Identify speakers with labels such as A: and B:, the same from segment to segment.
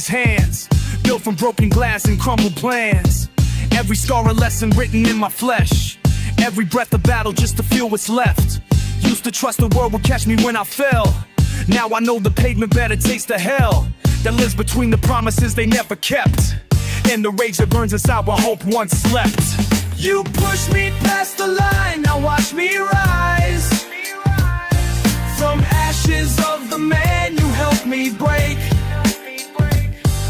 A: these hands, built from broken glass and crumbled plans. Every scar a lesson written in my flesh, every breath a battle just to feel what's left. Used to trust the world would catch me when I fell. Now I know the pavement better taste the hell that lives between the promises they never kept, and the rage that burns inside while hope once slept. You pushed me past the line, now watch me rise. From ashes of the man you helped me break.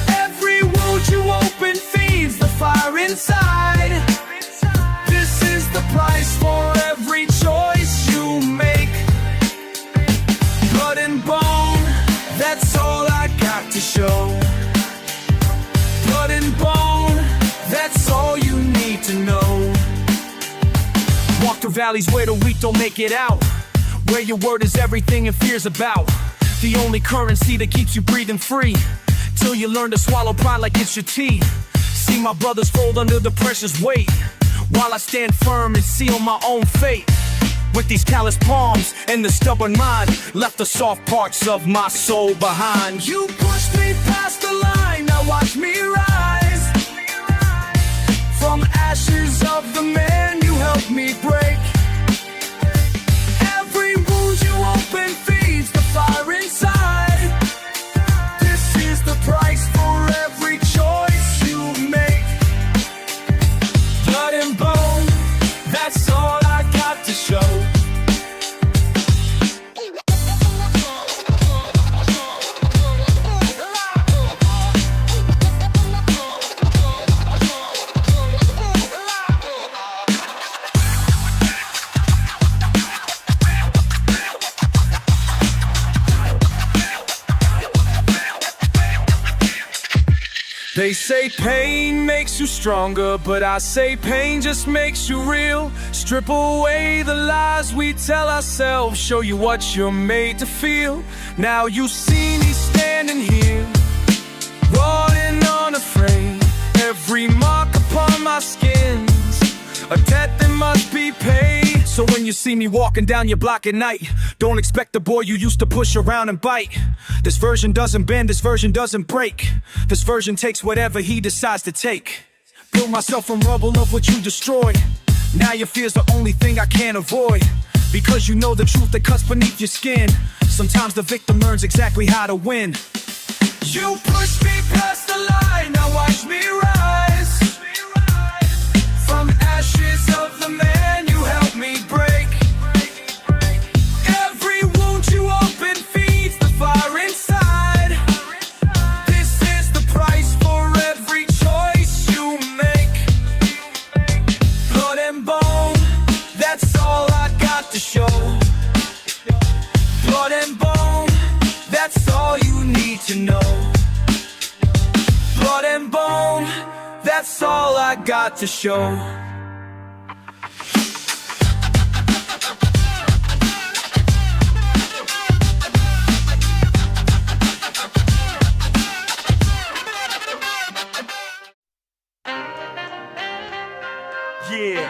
A: Every wound you open feeds the fire inside. This is the price for every choice you make. Blood and bone, that's all I got to show. Blood and bone, that's all you need to know. Walk through valleys where the weak don't make it out, where your word is everything and fear's about. The only currency that keeps you breathing free, till you learn to swallow pride like it's your tea. See my brothers fold under the precious weight, while I stand firm and seal my own fate. With these callous palms and the stubborn mind, left the soft parts of my soul behind. You pushed me past the line, now watch me rise. From ashes of the man you helped me break. Every wound you open feeds the fire inside. This is the price for every choice you make. Blood and bone, that's all I got to show. They say pain makes you stronger, but I say pain just makes you real. Strip away the lies we tell ourselves, show you what you're made to feel. Now you see me standing here, raw and unafraid. Every mark upon my skin's a debt that must be paid. So when you see me walking down your block at night, don't expect the boy you used to push around and bite. This version doesn't bend, this version doesn't break. This version takes whatever he decides to take. Build myself from rubble of what you destroyed. Now your fear's the only thing I can't avoid, because you know the truth that cuts beneath your skin. Sometimes the victim learns exactly how to win. You pushed me past the line, now watch me rise. From ashes of the man you helped me break. Every wound you open feeds the fire inside. This is the price for every choice you make. Blood and bone, that's all I got to show. Blood and bone, that's all you need to know. Blood and bone, that's all I got to show.
B: Yeah,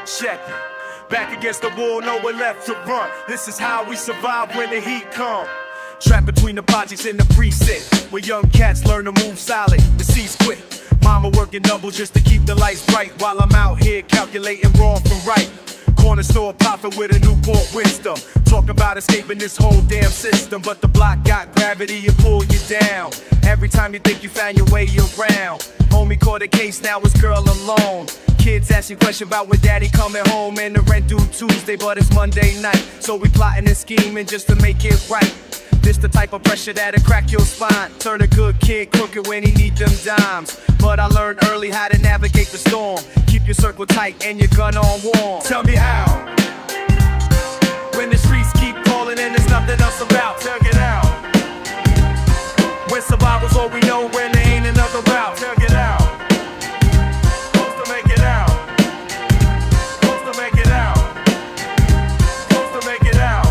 B: check it. Back against the wall, nowhere left to run. This is how we survive when the heat comes. Trapped between the projects and the precinct, where young cats learn to move solid, the seats quick. Mama working double just to keep the lights bright, while I'm out here calculating wrong from right. Corner store popping with a Newport wisdom, talk about escaping this whole damn system. But the block got gravity and pull you down every time you think you found your way around. Homie caught a case, now it's girl alone. Kids asking questions about when daddy coming home, and the rent due Tuesday, but it's Monday night. So we plotting and scheming just to make it right. This the type of pressure that'll crack your spine, turn a good kid crooked when he need them dimes. But I learned early how to navigate the storm. Keep your circle tight and your gun on warm. Tell me how, when the streets keep calling and there's nothing else about. Tug it out. When survival's all we know, when there ain't another route. Tug it out. Supposed to make it out. Supposed to make it out. Supposed to make it out.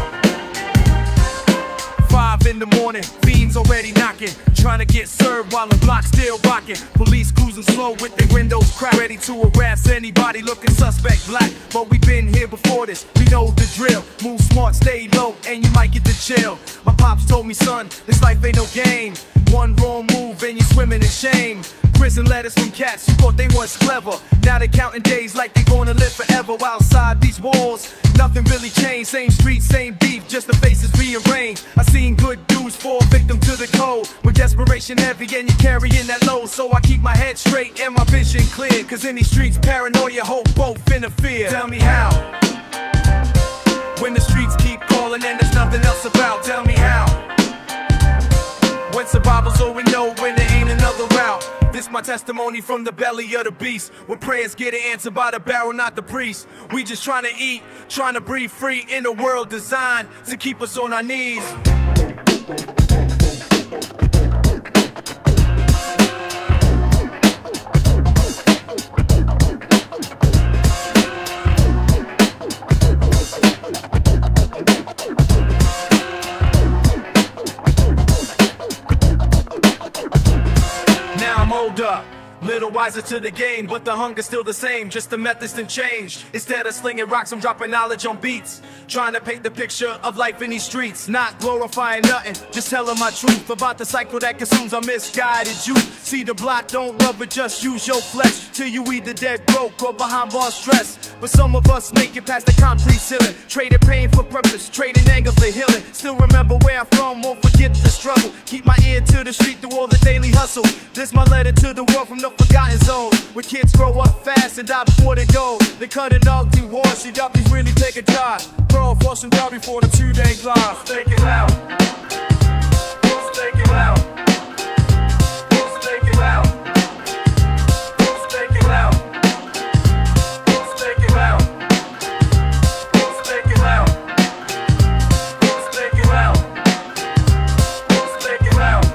B: 5 in the morning, fiends already knocking, trying to get served while the block still rocking. Police cruising slow with their windows cracked, ready to harass anybody looking suspect black. But we been here before this, we know the drill. Move smart, stay low, and you might get the chill. My pops told me, son, this life ain't no game. One wrong move and you swimming in shame. Prison letters from cats who thought they was clever. Now they counting days like they gonna live forever. Outside these walls, nothing really changed. Same streets, same beef, just the faces rearranged. I seen good dudes fall victim to the code. With desperation heavy and you carrying that load. So I keep my head straight and my vision clear. Cause in these streets, paranoia, hope both interfere. Tell me how, when the streets keep calling and there's nothing else about. Tell me how, when survival's all we know, when there ain't another route. This my testimony from the belly of the beast, where prayers get answered by the barrel, not the priest. We just trying to eat, trying to breathe free in a world designed to keep us on our knees. Up, little wiser to the game, but the hunger's still the same, just the methods done changed. Instead of slinging rocks, I'm dropping knowledge on beats, trying to paint the picture of life in these streets. Not glorifying nothing, just telling my truth about the cycle that consumes our misguided youth. See the block, don't love it, just use your flesh till you either dead broke or behind bars stress. But some of us make it past the concrete ceiling, trading pain for purpose, trading anger for healing. Still remember where I'm from, won't forget the struggle. Keep my ear to the street through all the daily hustle. This my letter to the world from the forgotten zone, where kids grow up fast and die before they go. They cut an ugly war, see yuppies really take a dive. Throw a force and die before the 2-day glide. Stake it out, stake it out, stake it out, stake it out, stake it out, stake it out, stake it out, stake it out.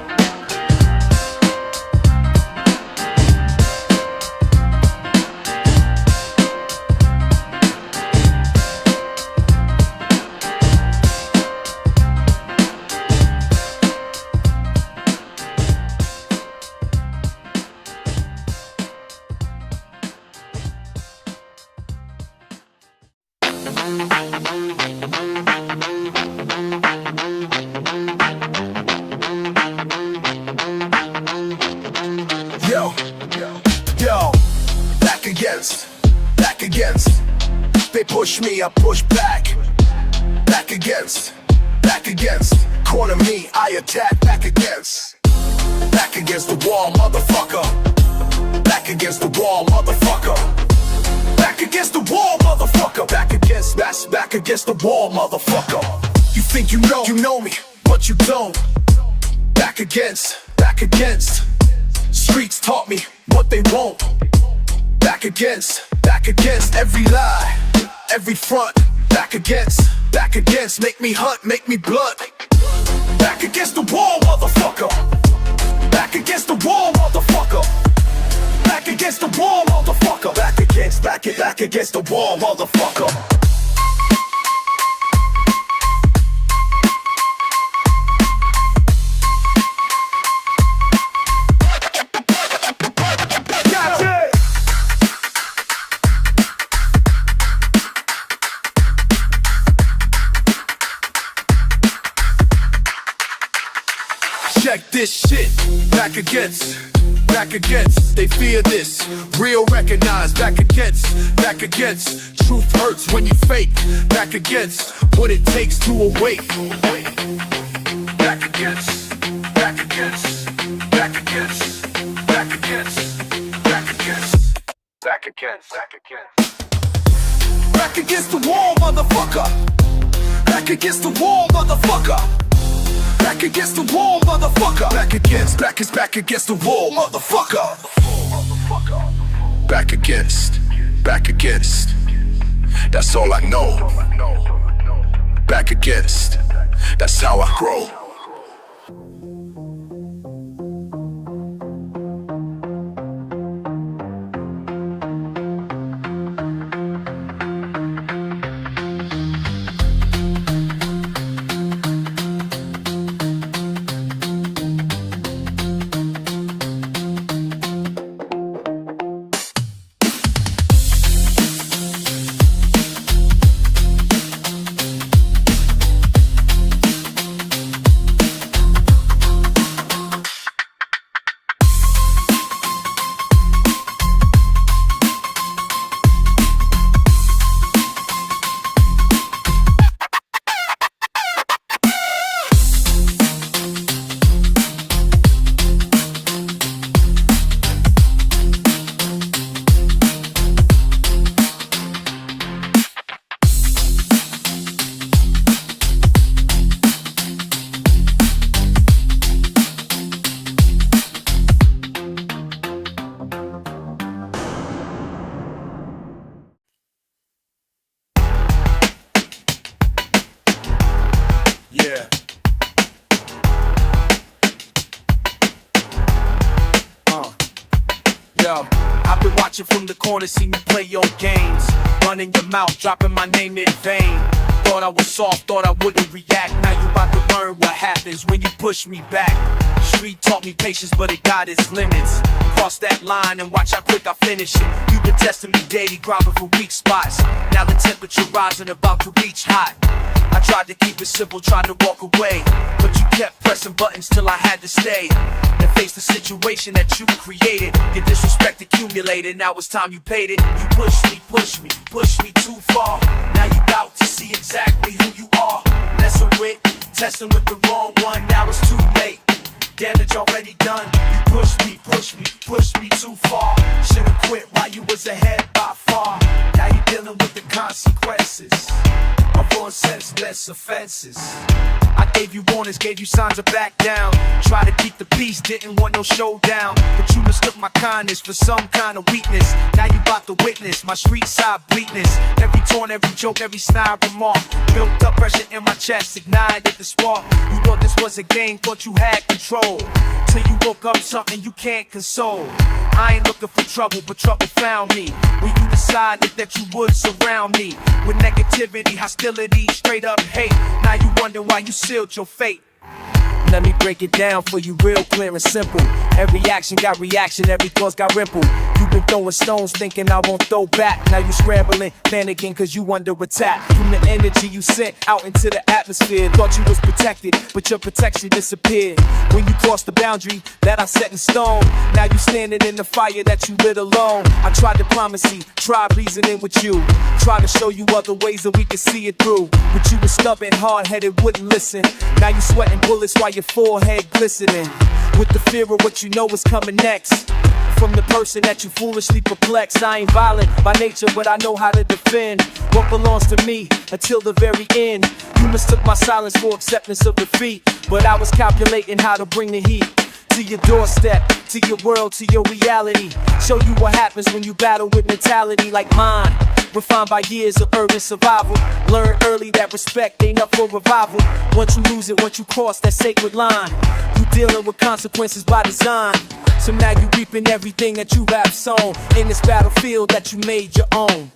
B: Yo, back against. They push me, I push back. Back against. Corner me, I attack. Back against the wall, motherfucker. Back against the wall, motherfucker. Back against the wall, motherfucker. Back against the wall, motherfucker. You think you know me, but you don't. Back against. Streets taught me what they won't. Back against every lie, every front. Back against, make me hunt, make me blunt. Back against the wall, motherfucker. Back against the wall, motherfucker. Back against the wall, motherfucker. Back against the wall, motherfucker. Check this shit, back against, they fear this, real recognize, back against, truth hurts when you fake, back against, what it takes to awake, back against, the wall, motherfucker, back against the wall, motherfucker. Back against the wall, motherfucker. Back against the wall, motherfucker. Back against. That's all I know. Back against. That's how I grow.
A: I've been watching from the corner, see me play your games. Running your mouth, dropping my name in vain. Thought I was soft, thought I wouldn't react. Now you about to learn what happens when you push me back. Street taught me patience, but it got its limits. Cross that line and watch how quick I finish it. You've been testing me daily, grinding for weak spots. Now the temperature rising, about to reach hot. I tried to keep it simple, tried to walk away, but you kept pressing buttons till I had to stay and face the situation that you created. Your disrespect accumulated, now it's time you paid it. You pushed me too far. Now you out to see exactly who you are. Messing with, testing with the wrong one, now it's too late. Damage already done. You pushed me too far. Should've quit while you was ahead by far. Now you're dealing with the consequences of one senseless offenses. I gave you warnings, gave you signs of back down. Try to keep the peace, didn't want no showdown. But you mistook my kindness for some kind of weakness. Now you about to witness my street side bleakness. Every taunt, every joke, every snide remark. Built up pressure in my chest, ignited the spark. You thought this was a game, thought you had control, till you woke up something you can't console. I ain't looking for trouble, but trouble found me when you decided that you would surround me with negativity, hostility, straight up hate. Now you wonder why you sealed your fate. Let me break it down for you real clear and simple. Every action got reaction, every thought's got ripple. You've been throwing stones thinking I won't throw back. Now you scrambling, panicking cause you under attack from the energy you sent out into the atmosphere. Thought you was protected, but your protection disappeared when you crossed the boundary that I set in stone. Now you standing in the fire that you lit alone. I tried diplomacy, tried reasoning with you, tried to show you other ways that we could see it through, but you were stubborn, hard-headed, wouldn't listen. Now you sweating bullets while your forehead glistening with the fear of what you know is coming next from the person that you foolishly perplex. I ain't violent by nature, but I know how to defend what belongs to me until the very end. You mistook my silence for acceptance of defeat, but I was calculating how to bring the heat to your doorstep, to your world, to your reality. Show you what happens when you battle with mentality like mine, refined by years of urban survival. Learn early that respect ain't up for revival. Once you lose it, once you cross that sacred line, you dealing with consequences by design. So now you reaping everything that you have sown in this battlefield that you made your own.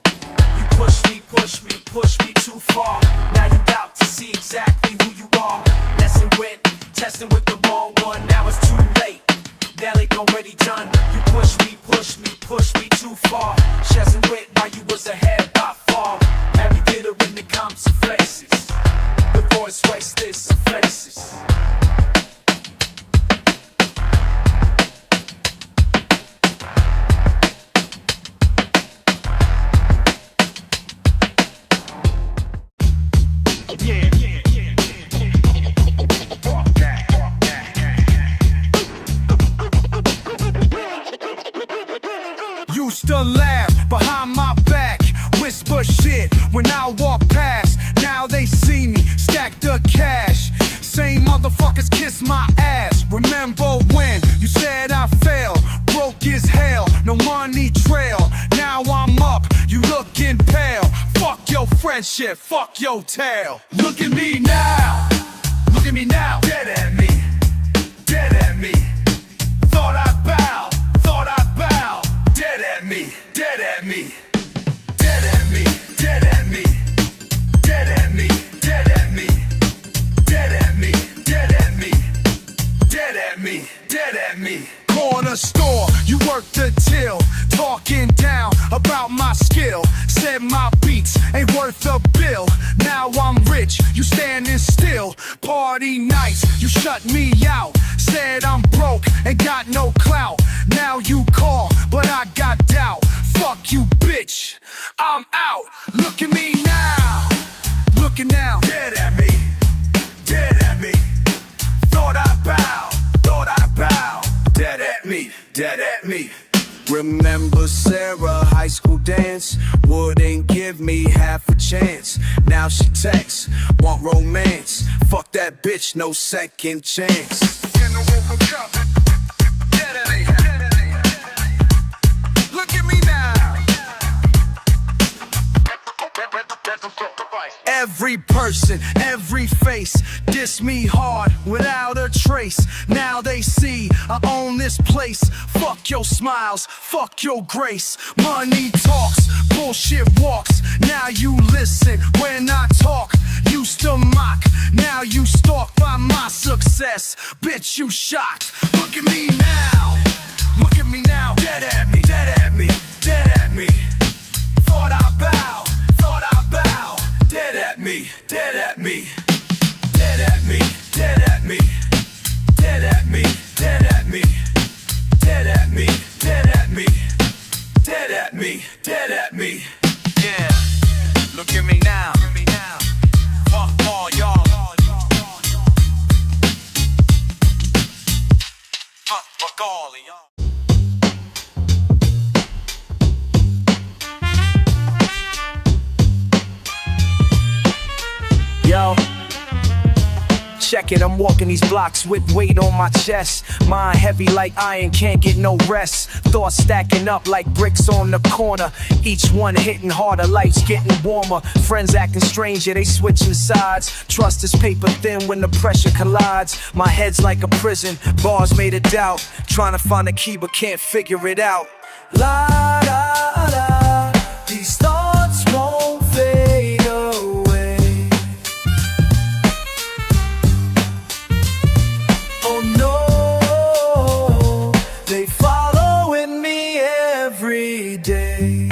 A: You push me too far. Now you out to see exactly who you are. Messing with, testing with the wrong one. Now it's too late. Now they already done. You push me too far. Chasing with while you was ahead by far. Every bitter in the consequences. The voice wasteless faces. Used to laugh behind my back, whisper shit when I walk past. Now they see me stack the cash. Same motherfuckers kiss my ass. Remember when you said I failed, broke as hell, no money trail. Now I'm up, you looking pale. Fuck your friendship, fuck your tail. Look at me now, dead at me, dead at me. Thought I'd bow, dead at me, dead at me, dead at me, dead at me, dead at me, dead at me, dead at me, dead at me, dead at me, dead at me. Corner store, you work the till, talking down about my skill. Said my beats ain't worth a bill. Now I'm rich, you standing still. Party nights, you shut me out. Said I'm broke and got no clout. Now you call, but I got doubt. Fuck you, bitch, I'm out. Look at me now, looking now. Dead at me, dead at me. Thought I'd bow, dead at me, dead at me. Remember Sarah, high school dance, wouldn't give me half a chance. Now she texts, want romance. Fuck that bitch, no second chance. Look at me now. Every person, every face diss me hard without a trace. Now they see I own this place. Fuck your smiles, fuck your grace. Money talks, bullshit walks. Now you listen when I talk. Used to mock, now you stalk by my success. Bitch, you shocked. Look at me now. Look at me now. Dead at me, dead at me, dead at me. Thought I bow, thought I bow. Dead at me, dead at me, dead at me, dead at me, dead at me, dead at me, dead at me, dead at me, dead at me, dead at me. Yeah, look at me now. Fuck all y'all. Fuck all of y'all. Yo, check it, I'm walking these blocks with weight on my chest. Mind heavy like iron, can't get no rest. Thoughts stacking up like bricks on the corner. Each one hitting harder, life's getting warmer. Friends acting stranger, they switching sides. Trust is paper thin when the pressure collides. My head's like a prison, bars made of doubt. Trying to find a key but can't figure it out. La la la, these thoughts won't fade away. Oh no, they following me every day.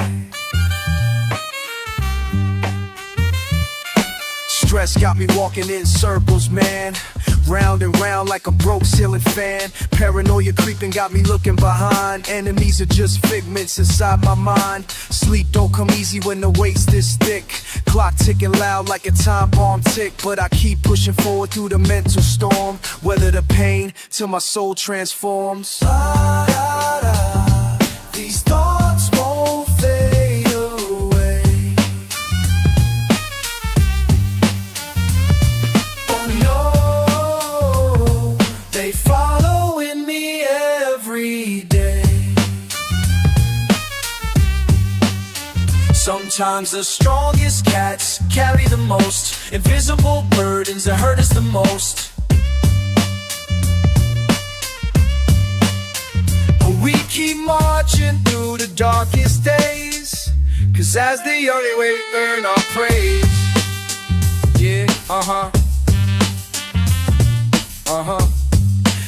A: Stress got me walking in circles, man. Round and round like a broke ceiling fan. Paranoia creeping got me looking behind. Enemies are just figments inside my mind. Sleep don't come easy when the weight's this thick. Clock ticking loud like a time bomb tick. But I keep pushing forward through the mental storm. Weather the pain till my soul transforms. These thoughts won't fade away. Oh no, they following me every day. Sometimes the strongest cats carry the most invisible burdens that hurt us the most. But we keep marching through the darkest days, 'cause that's the only way to earn our praise. Yeah,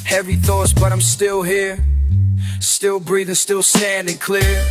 A: heavy thoughts, but I'm still here. Still breathing, still standing clear.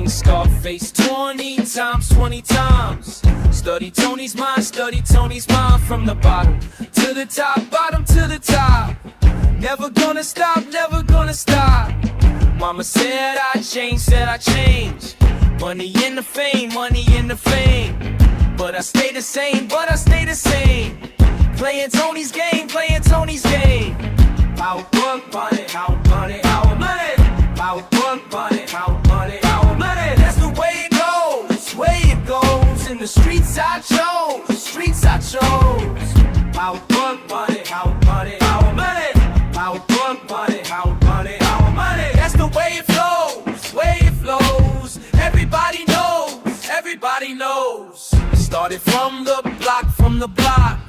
A: Scarface 20 times. Study Tony's mind from the bottom to the top, bottom to the top. Never gonna stop, never gonna stop. Mama said I changed. Money in the fame, money in the fame. But I stay the same, Playing Tony's game, How money, how money, how money. How money, how money, how money. That's the way it goes. In the streets I chose, How money, how money, how money. How money, how money, how money. That's the way it flows. Everybody knows. Started from the block.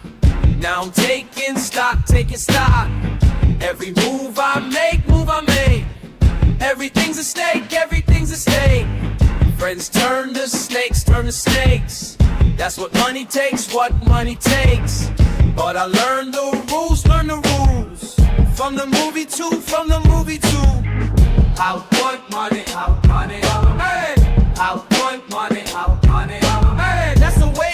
A: Now I'm taking stock. Every move I make. Everything's a stake. Friends turn to snakes. That's what money takes. But I learned the rules. From the movie too. How money, how money, how money. How money, how money, how money. That's the way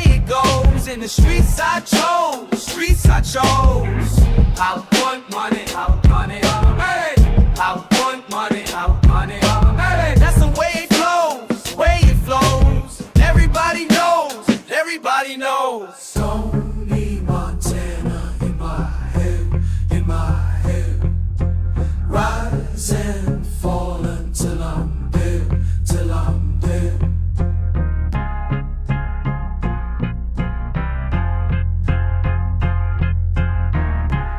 A: it goes. the streets I chose, streets I chose. I want money, I want money, hey. I want money, I want money, hey. That's the way it flows, way it flows. Everybody knows, everybody knows. Tony Montana in my head, in my head. Rise and fall until I'm dead, till I'm dead.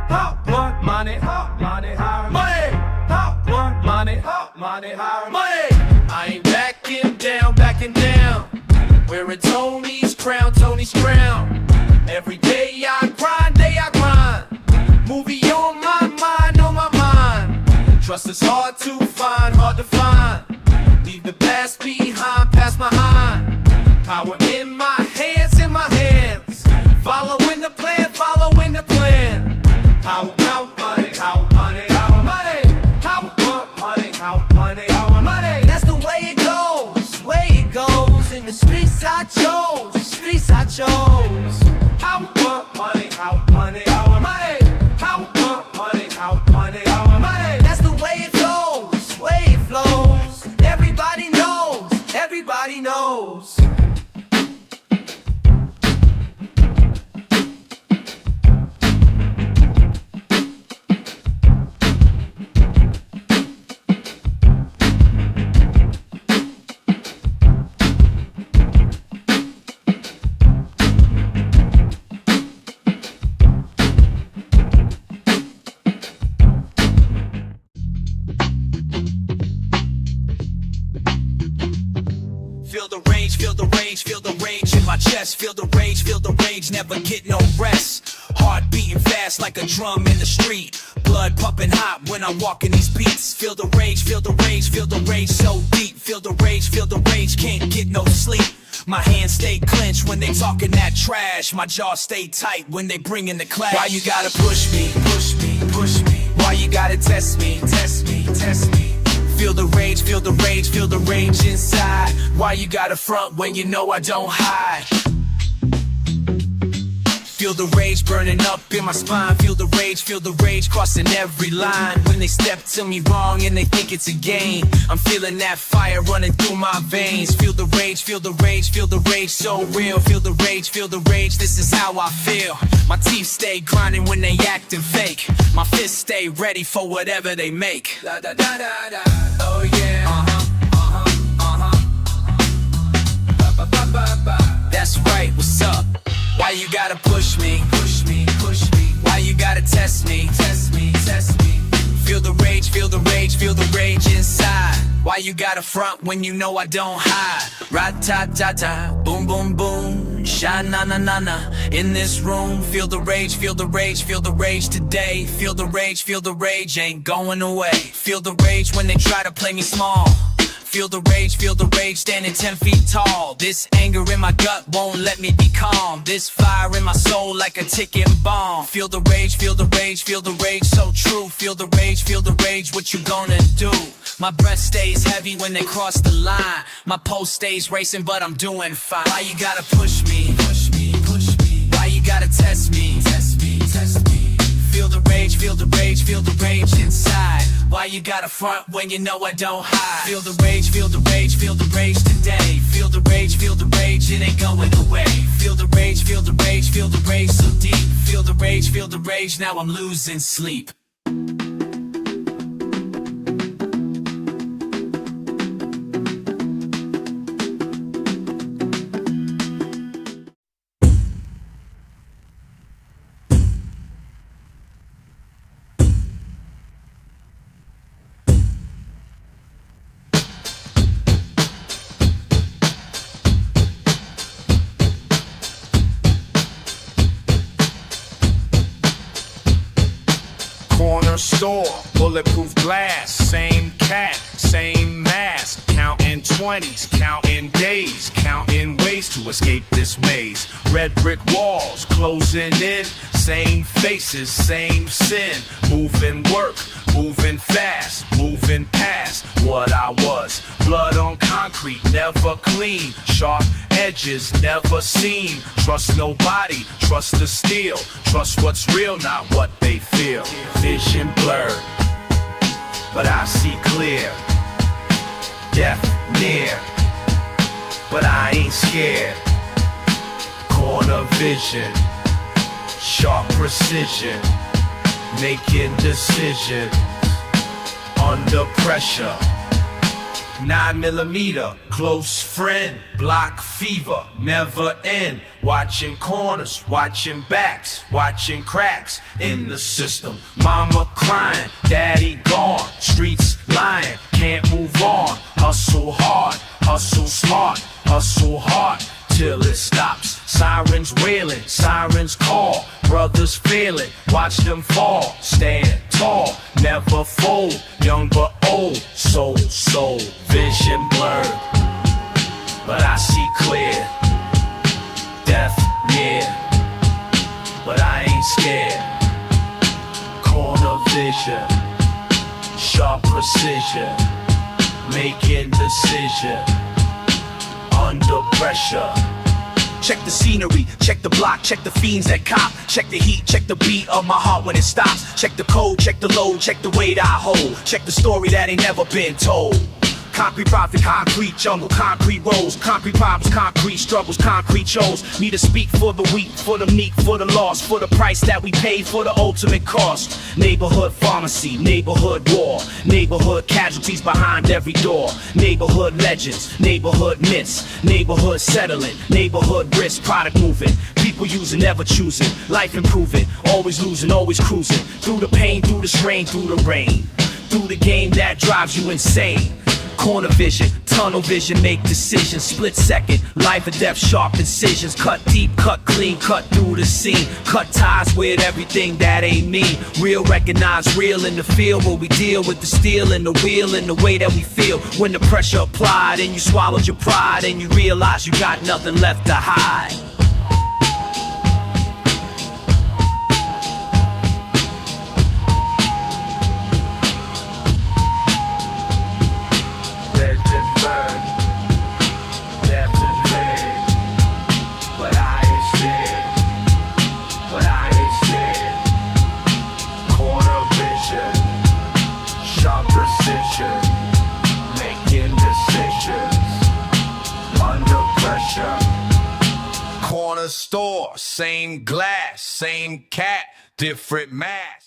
A: Hot blunt money, hot money, hot money. Hot blunt money, hot money, hot money. I ain't backing down. Wearing Tony's crown, Tony's crown. Every day I grind, movie on my mind, Trust is hard to find, Leave the past behind, past behind. Power in my hands, Following the plan, How money, how money, how money. How money, how money. That's the way it goes. In the streets I chose, How money, how money, how money. How money, how money, how money. That's the way it flows. Everybody knows.
C: Feel the rage in my chest. Feel the rage, never get no rest. Heart beating fast like a drum in the street. Blood pumping hot when I'm walking these beats. Feel the rage so deep. Feel the rage, can't get no sleep. My hands stay clenched when they talking that trash. My jaw stay tight when they bring in the clash. Why you gotta push me? Why you gotta test me? Feel the rage inside. Why you gotta front when you know I don't hide? Feel the rage burning up in my spine. Feel the rage crossing every line. When they step to me wrong and they think it's a game, I'm feeling that fire running through my veins. Feel the rage so real. Feel the rage, this is how I feel. My teeth stay grinding when they acting fake. My fists stay ready for whatever they make. Da, da, da, da, da. Oh yeah. Ba, ba, ba, ba. That's right, what's up? Why you gotta push me? Why you gotta test me? Feel the rage inside. Why you gotta front when you know I don't hide? Rat-ta-ta-ta, boom boom boom, sha-na-na-na-na. In this room, feel the rage today. Feel the rage, ain't going away. Feel the rage when they try to play me small. Feel the rage, standing 10 feet tall. This anger in my gut won't let me be calm. This fire in my soul like a ticking bomb. Feel the rage so true. Feel the rage, what you gonna do? My breath stays heavy when they cross the line. My pulse stays racing, but I'm doing fine. Why you gotta push me? Why you gotta test me? Feel the rage inside. Why you gotta front when you know I don't hide? Feel the rage today. Feel the rage, it ain't going away. Feel the rage so deep. Feel the rage, now I'm losing sleep.
B: Corner store, bulletproof glass, same cat, same mask, counting 20s, counting days, counting ways to escape this maze. Red brick walls closing in, same faces, same sin. Moving work, moving fast, moving past what I was. Blood on concrete.
A: concrete, never clean. Sharp edges, never seen. Trust nobody, trust the steel. Trust what's real, not what they feel. Vision blurred, but I see clear. Death near, but I ain't scared. Corner vision, sharp precision, making decisions under pressure. 9mm, close friend, block fever, never end. Watching corners, watching backs, watching cracks in the system. Mama crying, daddy gone, streets lying, can't move on. Hustle hard, hustle smart, hustle hard till it stops. Sirens wailing, sirens call, brothers failing, watch them fall. Stand tall, never fold, young but old. Soul, vision blurred, but I see clear. Death near, but I ain't scared. Corner vision, sharp precision, making decision under pressure.
D: Check the scenery, check the block, check the fiends that cop. Check the heat, check the beat of my heart when it stops. Check the code, check the load, check the weight I hold. Check the story that ain't never been told. Concrete profit, concrete jungle, concrete roads. Concrete problems, concrete struggles, concrete shows. Need to speak for the weak, for the meek, for the lost. For the price that we pay for the ultimate cost. Neighborhood pharmacy, neighborhood war. Neighborhood casualties behind every door. Neighborhood legends, neighborhood myths. Neighborhood settling, neighborhood risk. Product moving, people using, never choosing. Life improving, always losing, always cruising. Through the pain, through the strain, through the rain. Through the game that drives you insane. Corner vision, tunnel vision, make decisions. Split second, life or death, sharp incisions. Cut deep, cut clean, cut through the scene. Cut ties with everything that ain't me. Real, recognize real in the field where we deal with the steel and the wheel and the way that we feel. When the pressure applied and you swallowed your pride and you realize you got nothing left to hide.
A: Making decisions under pressure. Corner store, same glass, same cat, different mask.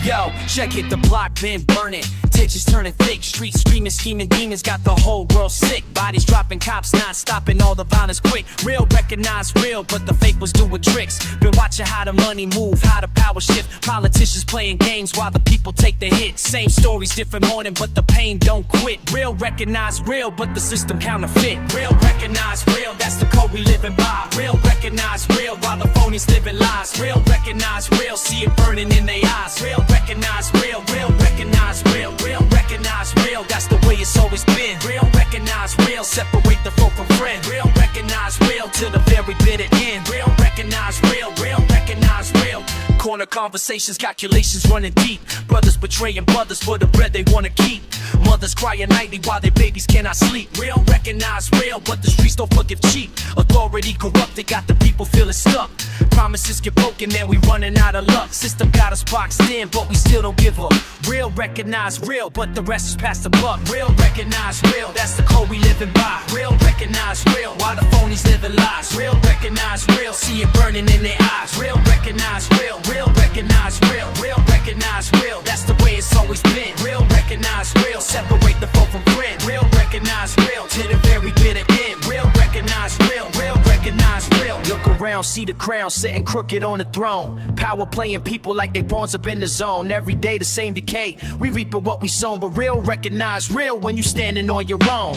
C: Yo, check it, the block been burning. Tensions turning thick, streets screaming, scheming demons got the whole world sick. Bodies dropping, cops not stopping, all the violence quick. Real, recognize real, but the fake was doing tricks. Been watching how the money move, how the power shift. Politicians playing games while the people take the hit. Same stories, different morning, but the pain don't quit. Real, recognize real, but the system counterfeit. Real, recognize real, that's the code we living by. Real, recognize real, while the phonies living lies. Real, recognize real, see it burning in their eyes. Real, recognize real, recognize real. Real, recognize real, that's the way it's always been. Real, recognize real, separate the folk from friend. Real, recognize real, till the very bitter end. Real, recognize real, recognize real. Corner conversations, calculations running deep. Brothers betraying brothers for the bread they wanna keep. Mothers crying nightly while their babies cannot sleep. Real, recognize real, but the streets don't forgive cheap. Authority corrupted, got the people feeling stuck. Promises get broken, man, we running out of luck. System got us boxed in, but we still don't give up. Real, recognize real, but the rest is past the buck. Real, recognize real, that's the code we living by. Real, recognize real, while the phonies living lies. Real, recognize real, see it burning in their eyes. Real, recognize real, recognize real, recognize real, that's the way it's always been. Real, recognize real, separate the folk from friend. Real, recognize real, to the very bitter end. Real, recognize real, recognize real. Look around, see the crown sitting crooked on the throne. Power playing people like they pawns up in the zone. Every day the same decay, we reaping what we sown. But real, recognize real when you standing on your own.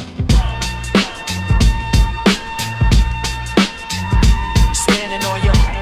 C: Standing on your own.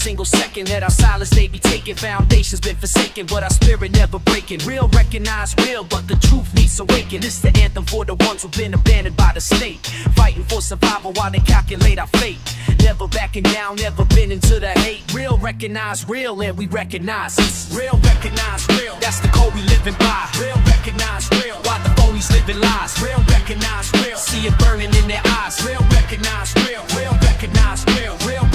C: single second that our silence they be taking. Foundations been forsaken, but our spirit never breaking. Real recognize real, but the truth needs awaken. It's the anthem for the ones who've been abandoned by the state, fighting for survival while they calculate our fate. Never backing down, never been into the hate. Real recognize real, and we recognize it's real. Recognize real, that's the code we living by. Real recognize real, while the phonies living lies. Real recognize real, see it burning in their eyes. Real recognize real, real recognize real, real